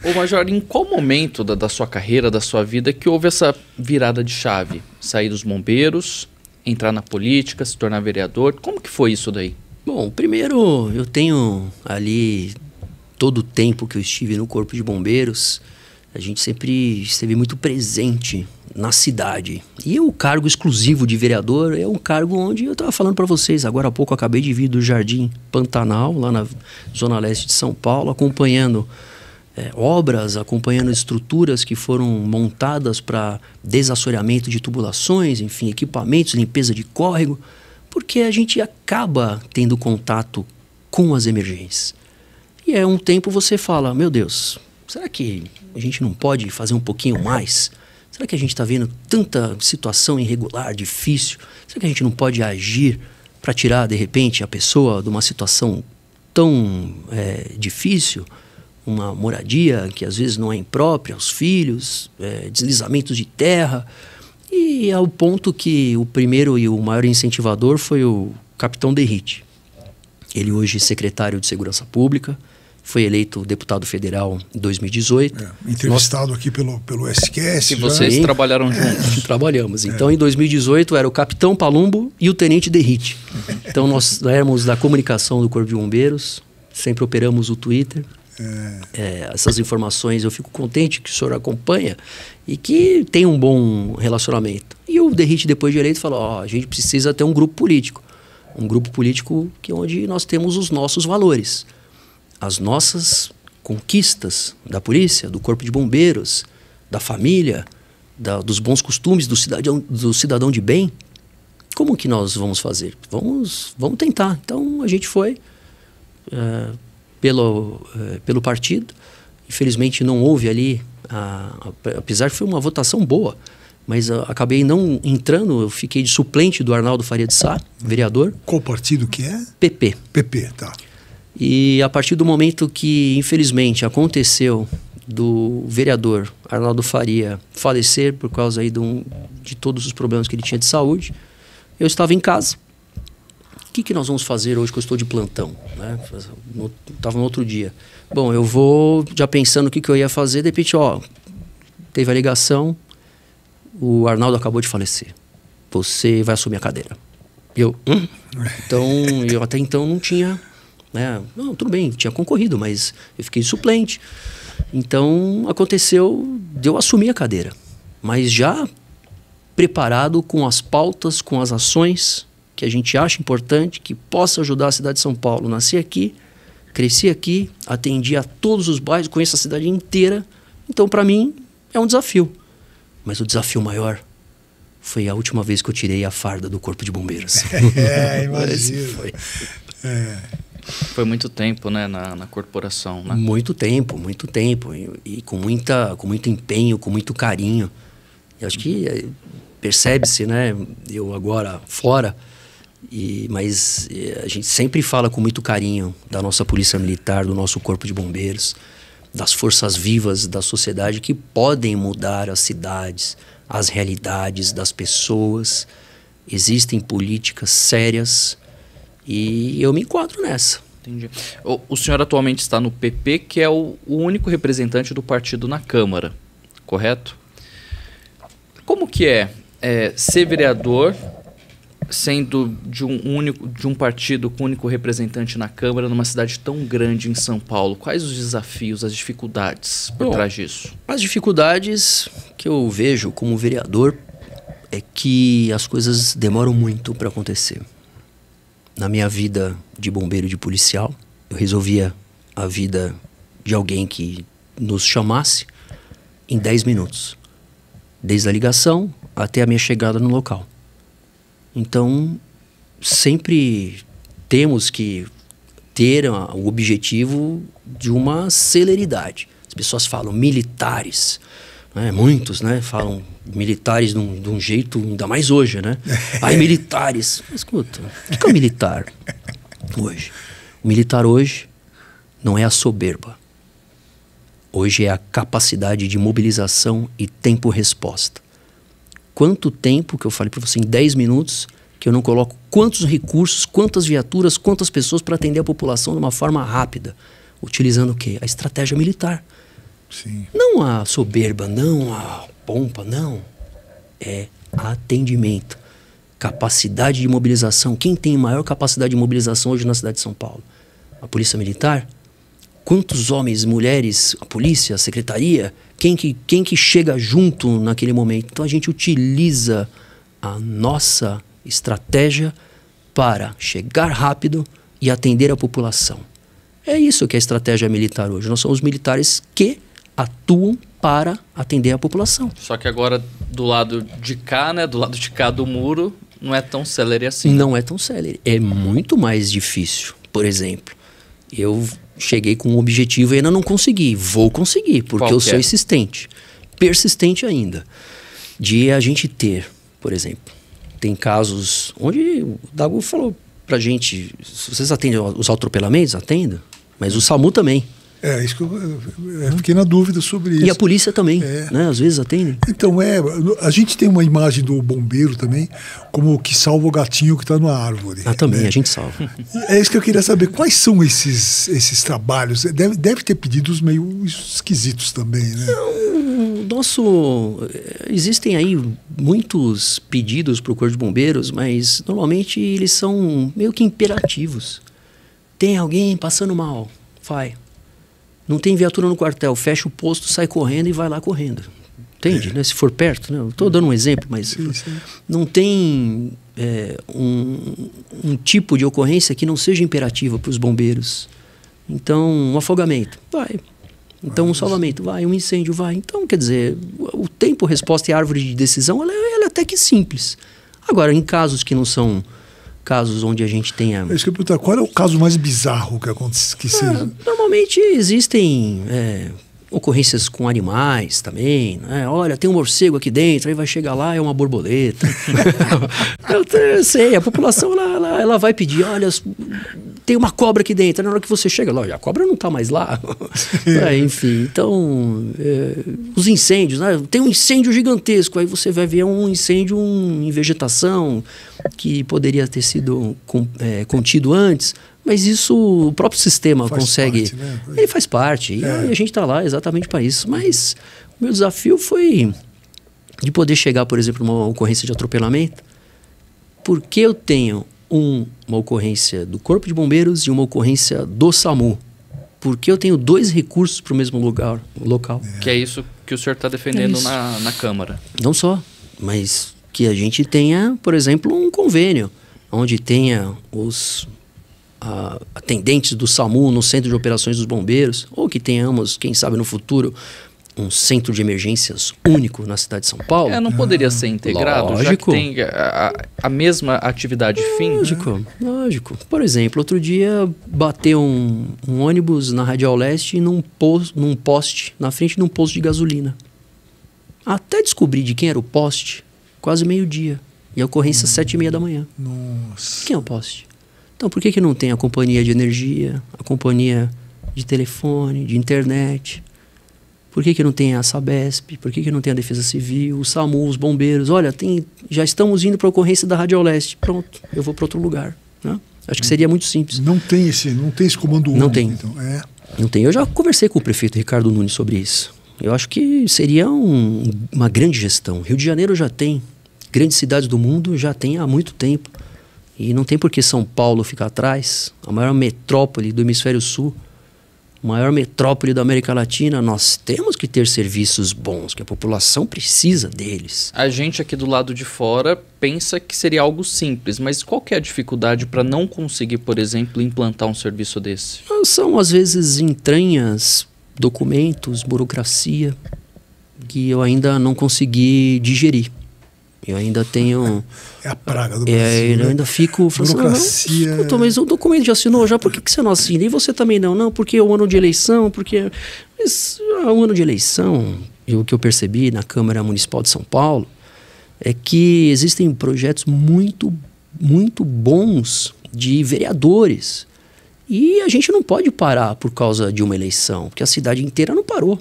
Ô Major, em qual momento da sua carreira, da sua vida, que houve essa virada de chave? Sair dos bombeiros, entrar na política, se tornar vereador? Como que foi isso daí? Bom, primeiro eu tenho ali todo o tempo que eu estive no Corpo de Bombeiros, a gente sempre esteve muito presente na cidade. E o cargo exclusivo de vereador é um cargo onde eu estava falando para vocês, agora há pouco eu acabei de vir do Jardim Pantanal, lá na Zona Leste de São Paulo, acompanhando obras, acompanhando estruturas que foram montadas para desassoreamento de tubulações, enfim, equipamentos, limpeza de córrego, porque a gente acaba tendo contato com as emergências. E um tempo você fala, meu Deus, será que a gente não pode fazer um pouquinho mais? Será que a gente está vendo tanta situação irregular, difícil? Será que a gente não pode agir para tirar, de repente, a pessoa de uma situação tão difícil? Uma moradia que às vezes não é imprópria, os filhos, deslizamentos de terra. E ao ponto que o primeiro e o maior incentivador foi o Capitão Derrite. Ele hoje é secretário de Segurança Pública, foi eleito deputado federal em 2018. Entrevistado aqui pelo SQS. E vocês trabalharam juntos? Trabalhamos. Então, em 2018, era o Capitão Palumbo e o Tenente Derrite. Então, nós éramos da comunicação do Corpo de Bombeiros, sempre operamos o Twitter. Essas informações eu fico contente que o senhor acompanha e que tem um bom relacionamento. E o Derrite, depois de eleito, falou, a gente precisa ter um grupo político. Um grupo político onde nós temos os nossos valores. As nossas conquistas da polícia, do Corpo de Bombeiros, da família, dos bons costumes do cidadão de bem. Como que nós vamos fazer? Vamos tentar. Então, a gente foi pelo partido. Infelizmente, não houve ali, apesar que foi uma votação boa, mas acabei não entrando, eu fiquei de suplente do Arnaldo Faria de Sá, vereador. Qual partido que é? PP. PP, tá. E a partir do momento que, infelizmente, aconteceu do vereador Arnaldo Faria falecer por causa aí de todos os problemas que ele tinha de saúde, eu estava em casa. O que nós vamos fazer hoje que eu estou de plantão? Estava no outro dia. Bom, eu vou já pensando o que eu ia fazer, de repente, teve a ligação, o Arnaldo acabou de falecer. Você vai assumir a cadeira. Então, eu até então não tinha... Não, tudo bem, tinha concorrido, mas eu fiquei suplente. Então, aconteceu de eu assumir a cadeira. Mas já preparado com as pautas, com as ações que a gente acha importante, que possa ajudar a cidade de São Paulo. Nasci aqui, cresci aqui, atendi a todos os bairros, conheço a cidade inteira. Então, para mim, é um desafio. Mas o desafio maior foi a última vez que eu tirei a farda do Corpo de Bombeiros. Imagino. Foi muito tempo, né, na corporação, né? Muito tempo. E com muito empenho, com muito carinho. Eu acho que percebe-se, né, eu agora fora, mas a gente sempre fala com muito carinho da nossa Polícia Militar, do nosso Corpo de Bombeiros, das forças vivas da sociedade que podem mudar as cidades, as realidades das pessoas. Existem políticas sérias e eu me enquadro nessa. Entendi. O senhor atualmente está no PP, que é o único representante do partido na Câmara, correto? Como que é ser vereador, sendo de um partido com único representante na Câmara, numa cidade tão grande em São Paulo? Quais os desafios, as dificuldades por trás disso? As dificuldades que eu vejo como vereador é que as coisas demoram muito para acontecer. Na minha vida de bombeiro e de policial, eu resolvia a vida de alguém que nos chamasse em 10 minutos. Desde a ligação até a minha chegada no local. Então, sempre temos que ter o objetivo de uma celeridade. As pessoas falam militares, né? Muitos, né, falam militares de um jeito, ainda mais hoje, né? Aí, militares. Escuta, o que é o militar hoje? O militar hoje não é a soberba. Hoje é a capacidade de mobilização e tempo-resposta. Quanto tempo, que eu falei para você, em 10 minutos, que eu não coloco quantos recursos, quantas viaturas, quantas pessoas para atender a população de uma forma rápida. Utilizando o quê? A estratégia militar. Sim. Não a soberba, não a pompa, não. É atendimento. Capacidade de mobilização. Quem tem maior capacidade de mobilização hoje na cidade de São Paulo? A Polícia Militar? Quantos homens, mulheres, a polícia, a secretaria? Quem que chega junto naquele momento? Então a gente utiliza a nossa estratégia para chegar rápido e atender a população. É isso que é a estratégia militar hoje. Nós somos militares que atuam para atender a população. Só que agora do lado de cá, né, do lado de cá do muro, não é tão célere assim. Não é tão célere. É muito mais difícil. Por exemplo, eu cheguei com um objetivo e ainda não consegui. Vou conseguir, porque Qual eu que sou é? insistente. Persistente ainda. De a gente ter, por exemplo, tem casos onde o Dago falou pra gente, vocês atendem os atropelamentos? Atendem. Mas o SAMU também. É, isso que eu fiquei na dúvida sobre isso. E a polícia também, É. né? Às vezes atendem. Então, a gente tem uma imagem do bombeiro também como o que salva o gatinho que está na árvore. Ah, também, né? a gente salva. É isso que eu queria saber. Quais são esses trabalhos? Deve ter pedidos meio esquisitos também, né? Existem aí muitos pedidos para o Corpo de Bombeiros, mas normalmente eles são meio que imperativos. Tem alguém passando mal? Vai. Não tem viatura no quartel, fecha o posto, sai correndo e vai lá correndo. Entende? Né? Se for perto, né? Eu estou dando um exemplo, mas Sim. não tem um tipo de ocorrência que não seja imperativa para os bombeiros. Então, um afogamento, vai. Então, um salvamento, vai. Um incêndio, vai. Então, quer dizer, o tempo, resposta e árvore de decisão, ela é até que simples. Agora, em casos que não são casos onde a gente tenha... É isso que eu ia perguntar. Qual é o caso mais bizarro que acontece? Normalmente existem ocorrências com animais também, né? Olha, tem um morcego aqui dentro, aí vai chegar lá, é uma borboleta. eu sei, a população ela vai pedir, olha, tem uma cobra aqui dentro. Na hora que você chega lá, a cobra não está mais lá. Enfim, então, os incêndios, né? Tem um incêndio gigantesco, aí você vai ver um incêndio em vegetação que poderia ter sido contido antes. Mas isso o próprio sistema consegue... Parte, né? Ele faz parte. E a gente está lá exatamente para isso. Mas o meu desafio foi de poder chegar, por exemplo, numa ocorrência de atropelamento. Porque eu tenho uma ocorrência do Corpo de Bombeiros e uma ocorrência do SAMU. Porque eu tenho 2 recursos para o mesmo local. Que é isso que o senhor está defendendo na Câmara. Não só, mas que a gente tenha, por exemplo, um convênio onde tenha os atendentes do SAMU no Centro de Operações dos Bombeiros, ou que tenhamos, quem sabe no futuro, um centro de emergências único na cidade de São Paulo. Não poderia ser integrado, lógico. já que tem a mesma atividade fim? Lógico. Por exemplo, outro dia bateu um ônibus na Radial Leste num poste, na frente de um posto de gasolina. Até descobrir de quem era o poste, quase meio-dia. E a ocorrência às 7h30 da manhã. Nossa. Quem é o poste? Então, por que não tem a companhia de energia, a companhia de telefone, de internet? Por que não tem a Sabesp? Por que não tem a Defesa Civil, o SAMU, os bombeiros? Olha, já estamos indo para a ocorrência da Radial Leste. Pronto, eu vou para outro lugar. Né? Acho que seria muito simples. Não tem esse comando único. Não tem. Então, Não tem. Eu já conversei com o prefeito Ricardo Nunes sobre isso. Eu acho que seria uma grande gestão. Rio de Janeiro já tem. Grandes cidades do mundo já tem há muito tempo. E não tem por que São Paulo ficar atrás. A maior metrópole do Hemisfério Sul, a maior metrópole da América Latina, nós temos que ter serviços bons, que a população precisa deles. A gente aqui do lado de fora pensa que seria algo simples, mas qual que é a dificuldade para não conseguir, por exemplo, implantar um serviço desse? São, às vezes, entranhas, documentos, burocracia, que eu ainda não consegui digerir. Eu ainda tenho... É a praga do Brasil, eu ainda fico... Burocracia... Escuta, mas o documento já assinou já, por que você não assina? E você também não? Não, porque é o ano de eleição, porque... Mas o ano de eleição, o que eu percebi na Câmara Municipal de São Paulo, é que existem projetos muito, muito bons de vereadores. E a gente não pode parar por causa de uma eleição, porque a cidade inteira não parou.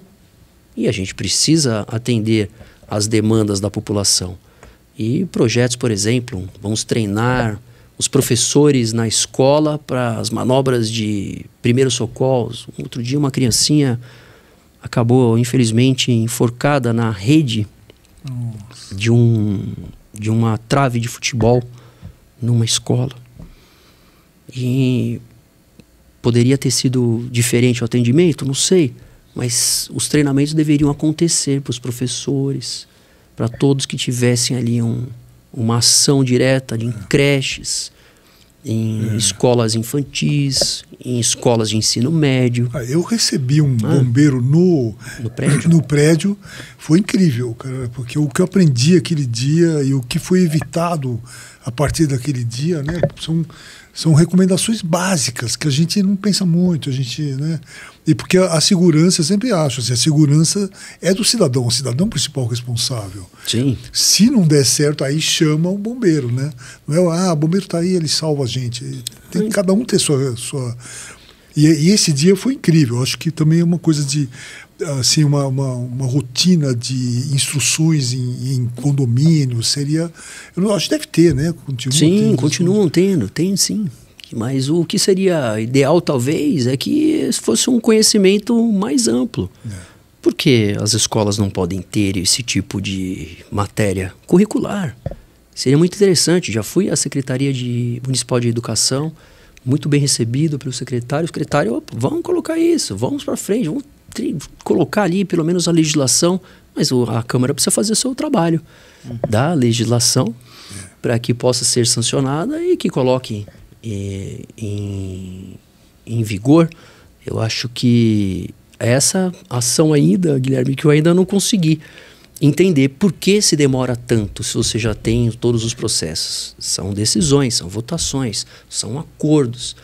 E a gente precisa atender às demandas da população. E projetos, por exemplo, vamos treinar os professores na escola para as manobras de primeiros socorros. Outro dia uma criancinha acabou, infelizmente, enforcada na rede de uma trave de futebol numa escola. E poderia ter sido diferente o atendimento, não sei, mas os treinamentos deveriam acontecer para os professores, para todos que tivessem ali uma ação direta em creches, em escolas infantis, em escolas de ensino médio. Eu recebi um bombeiro no prédio. Foi incrível, cara, porque o que eu aprendi aquele dia e o que foi evitado a partir daquele dia, né, são recomendações básicas que a gente não pensa muito, né? E porque a segurança, eu sempre acho, assim, a segurança é do cidadão, o cidadão é o principal responsável. Sim. Se não der certo, aí chama o bombeiro, né? Não é, o bombeiro está aí, ele salva a gente. Tem que cada um ter sua... E esse dia foi incrível. Eu acho que também é uma coisa de... assim, uma rotina de instruções em condomínios seria... Eu acho que deve ter, né? Continuam tendo, tem sim. Mas o que seria ideal, talvez, é que fosse um conhecimento mais amplo. Por que as escolas não podem ter esse tipo de matéria curricular? Seria muito interessante. Já fui à Secretaria Municipal de Educação, muito bem recebido pelo secretário. O secretário, vamos colocar isso, vamos para frente, vamos colocar ali pelo menos a legislação, mas a Câmara precisa fazer o seu trabalho da legislação para que possa ser sancionada e que coloque em vigor. Eu acho que essa ação ainda, Guilherme, que eu ainda não consegui entender por que se demora tanto se você já tem todos os processos. São decisões, são votações, são acordos,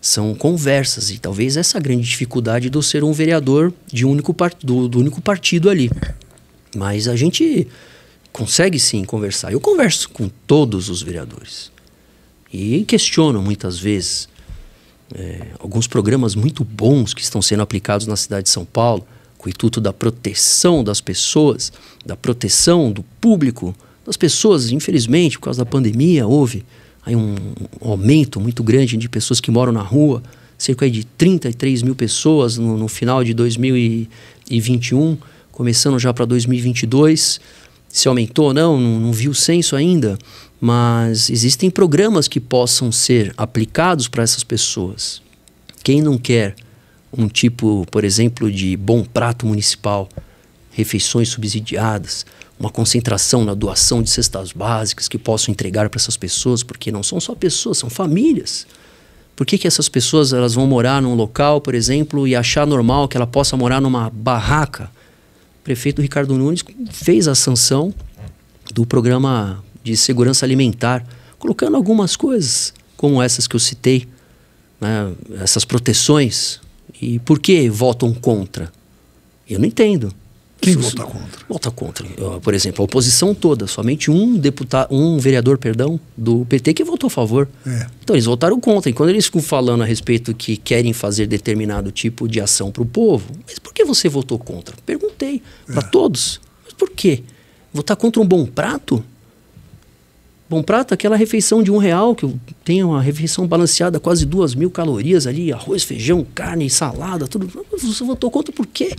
são conversas, e talvez essa grande dificuldade de eu ser um vereador de do único partido ali. Mas a gente consegue sim conversar. Eu converso com todos os vereadores e questiono muitas vezes alguns programas muito bons que estão sendo aplicados na cidade de São Paulo, com o intuito da proteção das pessoas, da proteção do público, das pessoas. Infelizmente, por causa da pandemia, houve aí um aumento muito grande de pessoas que moram na rua, cerca de 33 mil pessoas no final de 2021, começando já para 2022. Se aumentou ou não vi o censo ainda, mas existem programas que possam ser aplicados para essas pessoas. Quem não quer um tipo, por exemplo, de bom prato municipal, refeições subsidiadas, uma concentração na doação de cestas básicas que possam entregar para essas pessoas, porque não são só pessoas, são famílias. Por que essas pessoas elas vão morar num local, por exemplo, e achar normal que ela possa morar numa barraca? O prefeito Ricardo Nunes fez a sanção do programa de segurança alimentar, colocando algumas coisas, como essas que eu citei, né, essas proteções. E por que votam contra? Eu não entendo. Quem vota contra? Vota contra. Por exemplo, a oposição toda, somente um vereador, do PT que votou a favor. Então eles votaram contra. E quando eles ficam falando a respeito que querem fazer determinado tipo de ação para o povo, mas por que você votou contra? Perguntei para todos. Mas por quê? Votar contra um bom prato? Bom prato, aquela refeição de R$1, que tem uma refeição balanceada, quase 2.000 calorias ali, arroz, feijão, carne, salada, tudo. Você votou contra por quê?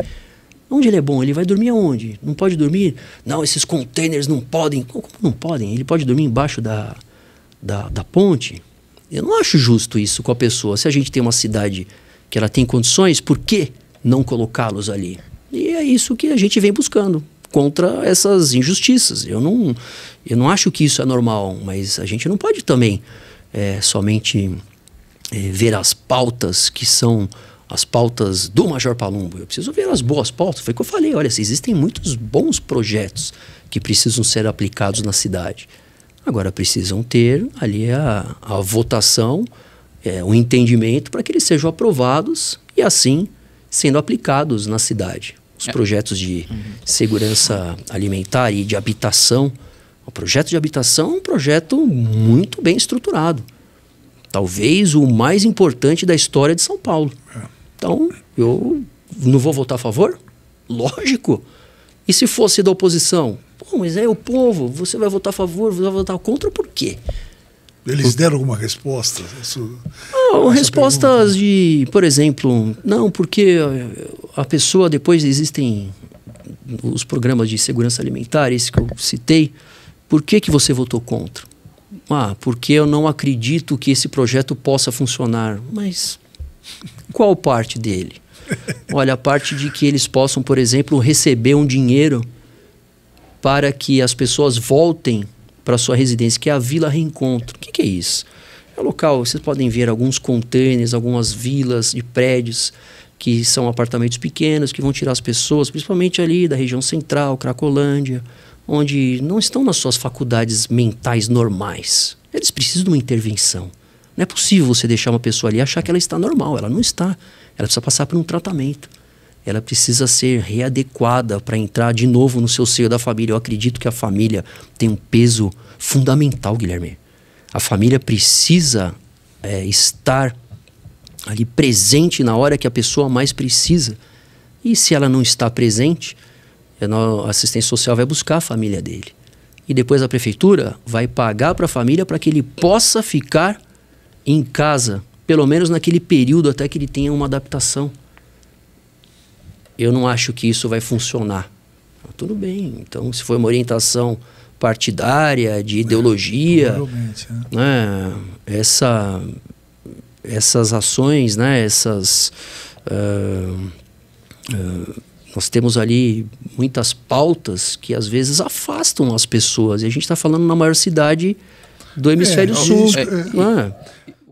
Onde ele é bom? Ele vai dormir aonde? Não pode dormir? Não, esses containers não podem. Como não podem? Ele pode dormir embaixo da ponte? Eu não acho justo isso com a pessoa. Se a gente tem uma cidade que ela tem condições, por que não colocá-los ali? E é isso que a gente vem buscando contra essas injustiças. Eu não acho que isso é normal, mas a gente não pode também somente ver as pautas que são as pautas do Major Palumbo. Eu preciso ver as boas pautas. Foi o que eu falei. Olha, existem muitos bons projetos que precisam ser aplicados na cidade. Agora precisam ter ali a votação, o entendimento para que eles sejam aprovados e assim sendo aplicados na cidade. Os projetos de segurança alimentar e de habitação. O projeto de habitação é um projeto muito bem estruturado. Talvez o mais importante da história de São Paulo. Então, eu não vou votar a favor? Lógico. E se fosse da oposição? Pô, mas é o povo, você vai votar a favor, você vai votar contra por quê? Eles deram alguma resposta? Respostas de, por exemplo, não, porque a pessoa, depois existem os programas de segurança alimentar, esse que eu citei, por que você votou contra? Porque eu não acredito que esse projeto possa funcionar. Mas qual parte dele? Olha, a parte de que eles possam, por exemplo, receber um dinheiro para que as pessoas voltem para sua residência, que é a Vila Reencontro. O que é isso? É um local, vocês podem ver alguns containers, algumas vilas de prédios que são apartamentos pequenos, que vão tirar as pessoas, principalmente ali da região central, Cracolândia, onde não estão nas suas faculdades mentais normais. Eles precisam de uma intervenção. Não é possível você deixar uma pessoa ali e achar que ela está normal. Ela não está. Ela precisa passar por um tratamento. Ela precisa ser readequada para entrar de novo no seu seio da família. Eu acredito que a família tem um peso fundamental, Guilherme. A família precisa estar ali presente na hora que a pessoa mais precisa. E se ela não está presente, a assistência social vai buscar a família dele. E depois a prefeitura vai pagar para a família para que ele possa ficar em casa, pelo menos naquele período até que ele tenha uma adaptação. Eu não acho que isso vai funcionar. Tudo bem, então se for uma orientação partidária, de ideologia, né, essas ações, né, nós temos ali muitas pautas que às vezes afastam as pessoas. E a gente está falando na maior cidade do Hemisfério Sul.